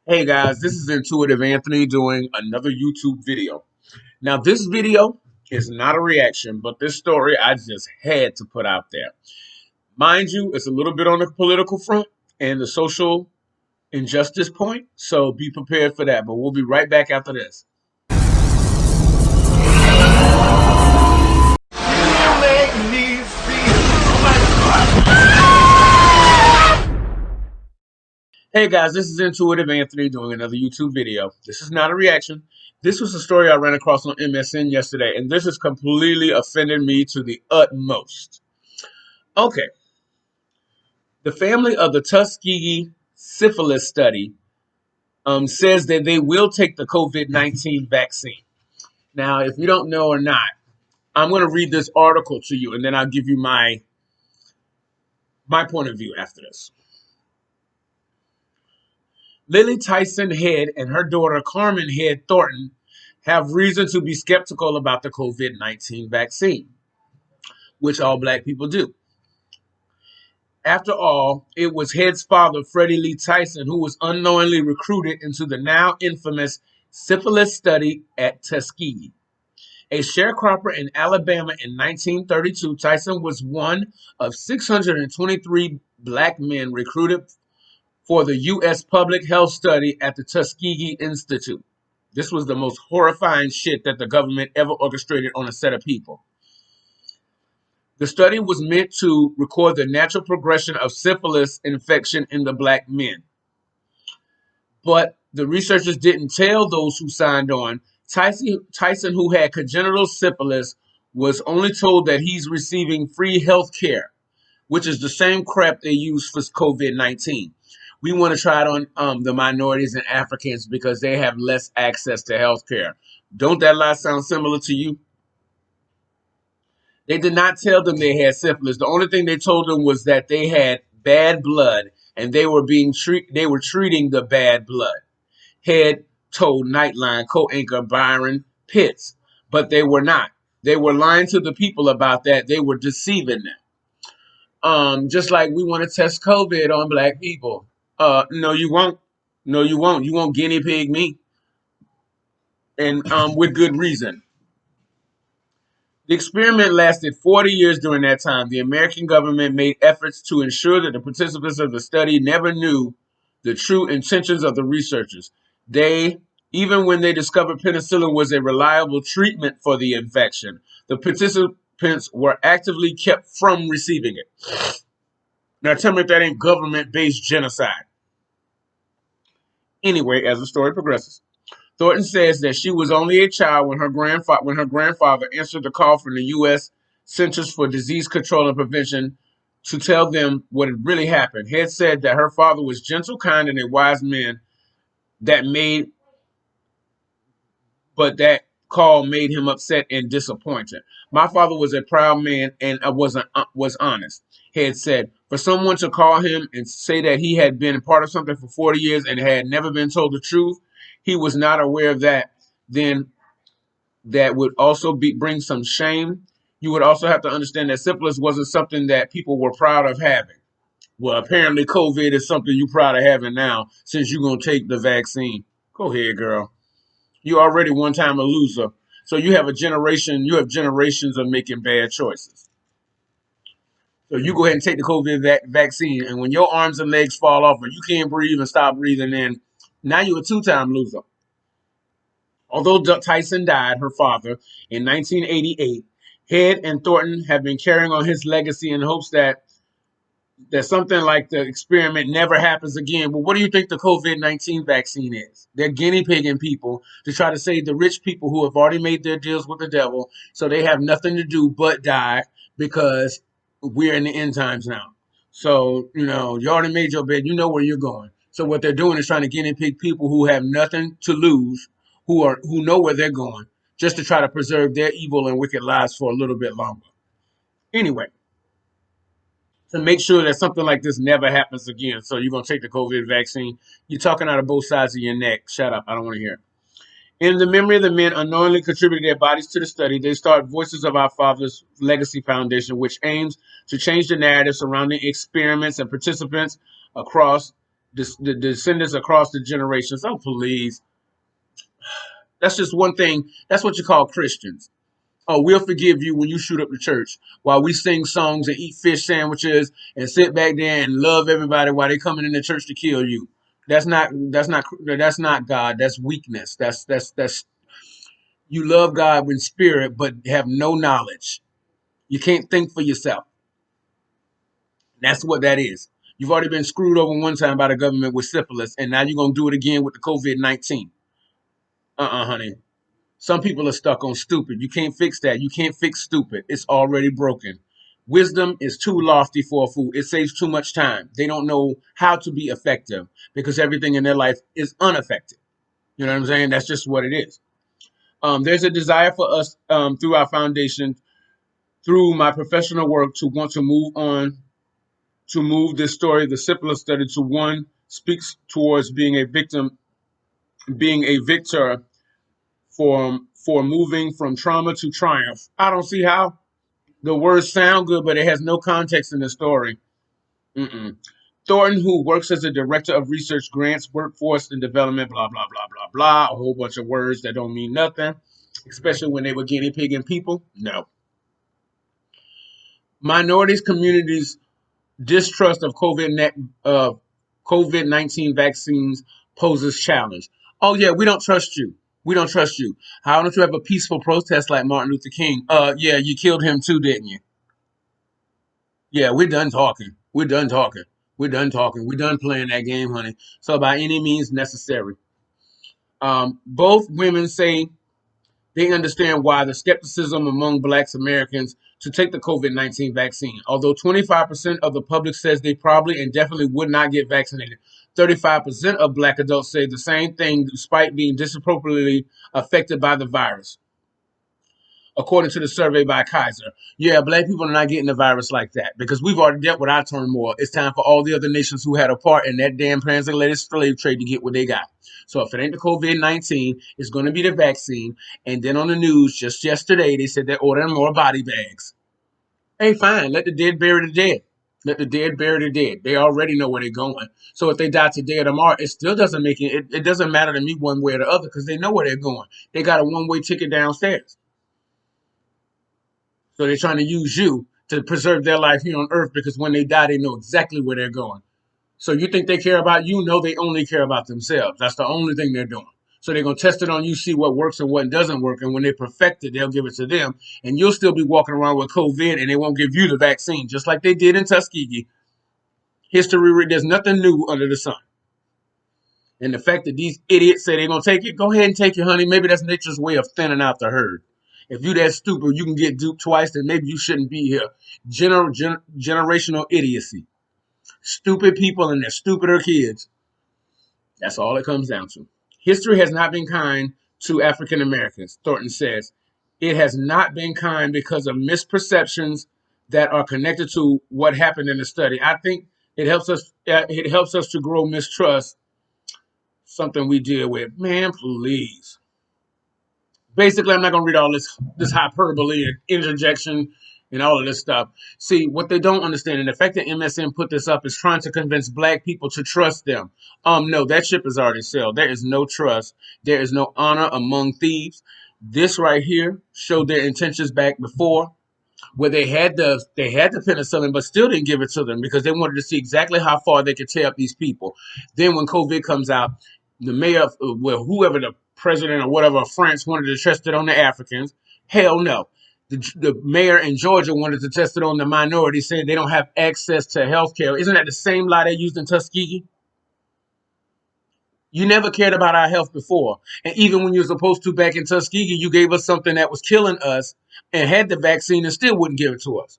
Hey guys, this is Intuitive Anthony doing another YouTube video. Now this video is not a reaction, but this story I just had to put out there. Mind you, it's a little bit on the political front and the social injustice point, so be prepared for that, but we'll be right back after this. Hey guys, this is Intuitive Anthony doing another YouTube video. This is not a reaction. This was a story I ran across on MSN yesterday, and this has completely offended me to the utmost. Okay. The family of the Tuskegee syphilis study says that they will take the COVID-19 vaccine. Now, if you don't know or not, I'm going to read this article to you, and then I'll give you my point of view after this. Lily Tyson Head and her daughter Carmen Head Thornton have reason to be skeptical about the COVID-19 vaccine, which all black people do. After all, it was Head's father, Freddie Lee Tyson, who was unknowingly recruited into the now infamous syphilis study at Tuskegee. A sharecropper in Alabama in 1932, Tyson was one of 623 black men recruited for the U.S. Public Health Study at the Tuskegee Institute. This was the most horrifying shit that the government ever orchestrated on a set of people. The study was meant to record the natural progression of syphilis infection in the black men. But the researchers didn't tell those who signed on. Tyson, who had congenital syphilis, was only told that he's receiving free health care, which is the same crap they use for COVID-19. We want to try it on the minorities and Africans because they have less access to health care. Don't that lie sound similar to you? They did not tell them they had syphilis. The only thing they told them was that they had bad blood and they were treating the bad blood. Head told Nightline co-anchor Byron Pitts, but they were not. They were lying to the people about that. They were deceiving them. Just like we want to test COVID on black people. No, you won't. No, you won't. You won't guinea pig me. And with good reason. The experiment lasted 40 years. During that time, the American government made efforts to ensure that the participants of the study never knew the true intentions of the researchers. Even when they discovered penicillin was a reliable treatment for the infection, the participants were actively kept from receiving it. Now tell me if that ain't government-based genocide. Anyway, as the story progresses, Thornton says that she was only a child when her grandfather answered the call from the U.S. Centers for Disease Control and Prevention to tell them what had really happened. Head said that her father was gentle, kind, and a wise man but that call made him upset and disappointed. My father was a proud man and was honest. Head said, for someone to call him and say that he had been part of something for 40 years and had never been told the truth, he was not aware of that. Then that would also bring some shame. You would also have to understand that syphilis wasn't something that people were proud of having. Well, apparently COVID is something you're proud of having now since you're going to take the vaccine. Go ahead, girl. You're already one time a loser. So you have generations of making bad choices. So you go ahead and take the COVID vaccine, and when your arms and legs fall off or you can't breathe and stop breathing in, now you're a two-time loser. Although Tyson died, her father, in 1988, Head and Thornton have been carrying on his legacy in hopes that something like the experiment never happens again. But what do you think the COVID-19 vaccine is? They're guinea pigging people to try to save the rich people who have already made their deals with the devil, so they have nothing to do but die because we're in the end times now. So, you already made your bed. You know where you're going. So what they're doing is trying to guinea pig people who have nothing to lose, who know where they're going, just to try to preserve their evil and wicked lives for a little bit longer. Anyway, to make sure that something like this never happens again. So you're going to take the COVID vaccine. You're talking out of both sides of your neck. Shut up. I don't want to hear it. In the memory of the men unknowingly contributed their bodies to the study, they start Voices of Our Fathers Legacy Foundation, which aims to change the narrative surrounding experiments and participants across the descendants across the generations. Oh, please. That's just one thing. That's what you call Christians. Oh, we'll forgive you when you shoot up the church while we sing songs and eat fish sandwiches and sit back there and love everybody while they coming in the church to kill you. That's not God. That's weakness. That's you love God in spirit but have no knowledge. You can't think for yourself. That's what that is. You've already been screwed over one time by the government with syphilis, and now you're gonna do it again with the COVID-19. Honey. Some people are stuck on stupid. You can't fix that. You can't fix stupid. It's already broken. Wisdom is too lofty for a fool. It saves too much time. They don't know how to be effective because everything in their life is ineffective. You know what I'm saying? That's just what it is. There's a desire for us through our foundation, through my professional work, to want to move on, to move this story, the syphilis study, to one speaks towards being a victim, being a victor for moving from trauma to triumph. I don't see how. The words sound good, but it has no context in the story. Mm-mm. Thornton, who works as a director of research grants, workforce and development, blah, blah, blah, blah, blah, a whole bunch of words that don't mean nothing, especially when they were guinea pigging people. No. Minorities, communities, distrust of COVID-19 vaccines poses challenge. Oh, yeah, we don't trust you. We don't trust you. How don't you have a peaceful protest like Martin Luther King? Yeah, you killed him too, didn't you? Yeah, we're done talking. We're done talking. We're done talking. We're done playing that game, honey. So by any means necessary. Both women say they understand why the skepticism among Black Americans to take the COVID-19 vaccine. Although 25% of the public says they probably and definitely would not get vaccinated, 35% of Black adults say the same thing despite being disproportionately affected by the virus, according to the survey by Kaiser. Yeah, Black people are not getting the virus like that because we've already dealt with our turmoil. It's time for all the other nations who had a part in that damn transatlantic slave trade to get what they got. So if it ain't the COVID-19, it's going to be the vaccine. And then on the news just yesterday, they said they're ordering more body bags. Hey, fine. Let the dead bury the dead. Let the dead bury the dead. They already know where they're going. So if they die today or tomorrow, it still doesn't make it doesn't matter to me one way or the other because they know where they're going. They got a one-way ticket downstairs. So they're trying to use you to preserve their life here on earth because when they die, they know exactly where they're going. So you think they care about you? No, they only care about themselves. That's the only thing they're doing. So they're going to test it on you, see what works and what doesn't work. And when they perfect it, they'll give it to them. And you'll still be walking around with COVID and they won't give you the vaccine, just like they did in Tuskegee. History, there's nothing new under the sun. And the fact that these idiots say they're going to take it, go ahead and take it, honey. Maybe that's nature's way of thinning out the herd. If you that stupid, you can get duped twice, then maybe you shouldn't be here. Generational idiocy. Stupid people and their stupider kids. That's all it comes down to. History has not been kind to African Americans, Thornton says. It has not been kind because of misperceptions that are connected to what happened in the study. I think it helps us. It helps us to grow mistrust. Something we deal with. Man, please. Basically, I'm not going to read all this hyperbole and interjection and all of this stuff. See, what they don't understand, and the fact that MSN put this up is trying to convince Black people to trust them. No, that ship is already sailed. There is no trust. There is no honor among thieves. This right here showed their intentions back before, where they had the penicillin, but still didn't give it to them because they wanted to see exactly how far they could tear up these people. Then when COVID comes out, the mayor, well, whoever the president or whatever of France wanted to test it on the Africans. Hell no. The mayor in Georgia wanted to test it on the minorities, saying they don't have access to health care. Isn't that the same lie they used in Tuskegee? You never cared about our health before. And even when you were supposed to back in Tuskegee, you gave us something that was killing us and had the vaccine and still wouldn't give it to us.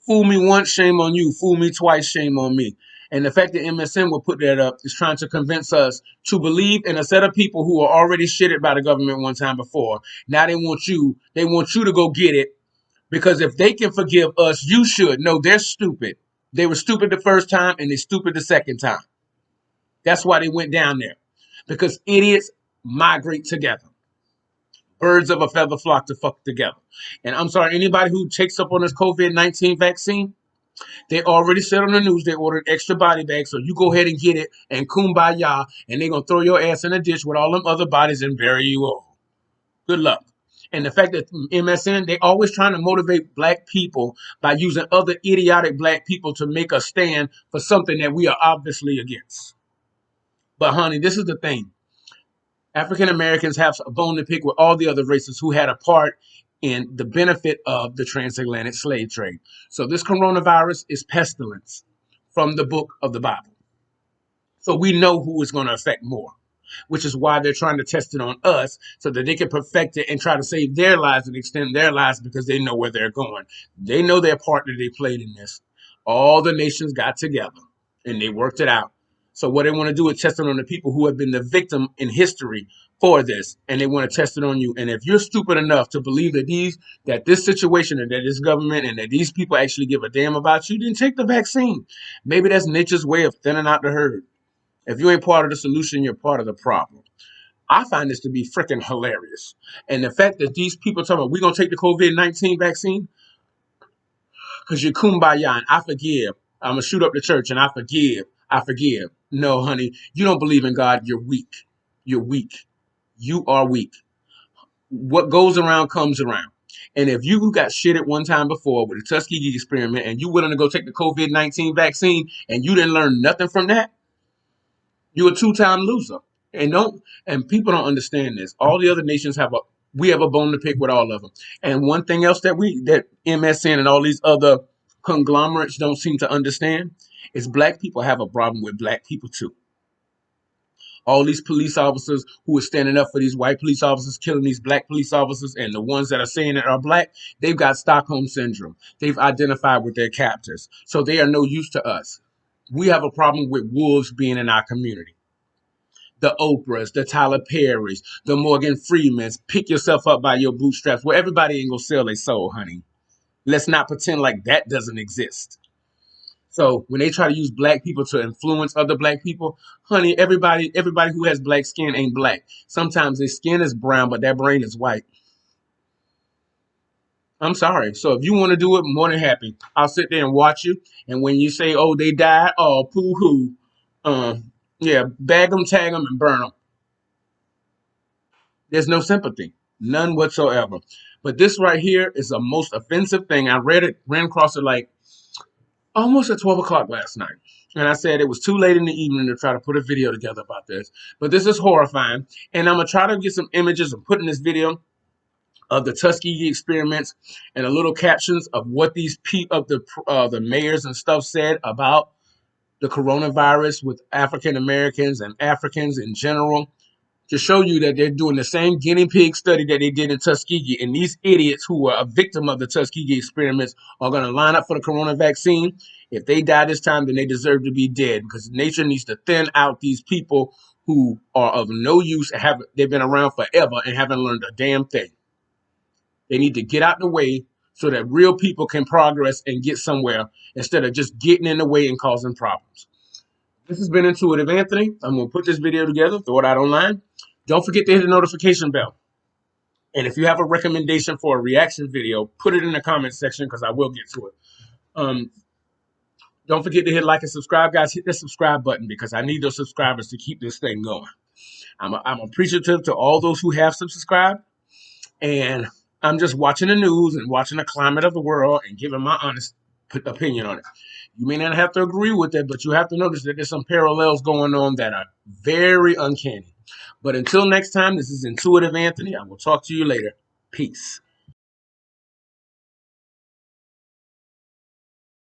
Fool me once, shame on you. Fool me twice, shame on me. And the fact that MSN will put that up is trying to convince us to believe in a set of people who are already shitted by the government one time before. Now they want you to go get it because if they can forgive us, you should. No, they're stupid. They were stupid the first time and they're stupid the second time. That's why they went down there. Because idiots migrate together. Birds of a feather flock to fuck together. And I'm sorry, anybody who takes up on this COVID-19 vaccine, They already said on the news they ordered extra body bags, so you go ahead and get it and kumbaya, and they're going to throw your ass in a ditch with all them other bodies and bury you all. Good luck. And the fact that MSN, they always trying to motivate black people by using other idiotic black people to make a stand for something that we are obviously against. But honey, this is the thing. African Americans have a bone to pick with all the other races who had a part in the benefit of the transatlantic slave trade. So this coronavirus is pestilence from the book of the Bible. So we know who is going to affect more, which is why they're trying to test it on us so that they can perfect it and try to save their lives and extend their lives because they know where they're going. They know their part that they played in this. All the nations got together and they worked it out. So what they want to do is test it on the people who have been the victim in history for this, and they want to test it on you. And if you're stupid enough to believe that this situation and that this government and that these people actually give a damn about you, then take the vaccine. Maybe that's nature's way of thinning out the herd. If you ain't part of the solution, you're part of the problem. I find this to be freaking hilarious. And the fact that these people talking about we're going to take the COVID-19 vaccine because you're kumbaya and I forgive. I'm going to shoot up the church and I forgive. I forgive. No, honey, you don't believe in God. You're weak. You're weak. You are weak. What goes around comes around. And if you got shit at one time before with the Tuskegee experiment and you willing to go take the COVID-19 vaccine and you didn't learn nothing from that, you're a two-time loser. And people don't understand this. All the other nations we have a bone to pick with all of them. And one thing else that MSN and all these other conglomerates don't seem to understand is black people have a problem with black people too. All these police officers who are standing up for these white police officers, killing these black police officers, and the ones that are saying that are black, they've got Stockholm syndrome. They've identified with their captors. So they are no use to us. We have a problem with wolves being in our community. The Oprahs, the Tyler Perrys, the Morgan Freemans, pick yourself up by your bootstraps. Well, everybody ain't gonna sell their soul, honey. Let's not pretend like that doesn't exist. So when they try to use black people to influence other black people, honey, everybody who has black skin ain't black. Sometimes their skin is brown, but their brain is white. I'm sorry. So if you want to do it, more than happy. I'll sit there and watch you. And when you say, "Oh, they died," oh, poo-hoo. Yeah, bag them, tag them, and burn them. There's no sympathy, none whatsoever. But this right here is the most offensive thing. I ran across it like almost at 12 o'clock last night. And I said it was too late in the evening to try to put a video together about this. But this is horrifying. And I'm going to try to get some images and put in this video of the Tuskegee experiments and a little captions of what these the mayors and stuff said about the coronavirus with African Americans and Africans in general, to show you that they're doing the same guinea pig study that they did in Tuskegee. And these idiots who were a victim of the Tuskegee experiments are going to line up for the corona vaccine. If they die this time, then they deserve to be dead, because nature needs to thin out these people who are of no use and they've been around forever and haven't learned a damn thing. They need to get out the way so that real people can progress and get somewhere instead of just getting in the way and causing problems. This has been Intuitive Anthony. I'm going to put this video together, throw it out online. Don't forget to hit the notification bell. And if you have a recommendation for a reaction video, put it in the comment section because I will get to it. Don't forget to hit like and subscribe, guys. Hit the subscribe button because I need those subscribers to keep this thing going. I'm appreciative to all those who have subscribed. And I'm just watching the news and watching the climate of the world and giving my honest opinion on it. You may not have to agree with it, but you have to notice that there's some parallels going on that are very uncanny. But until next time, this is Intuitive Anthony. I will talk to you later. Peace.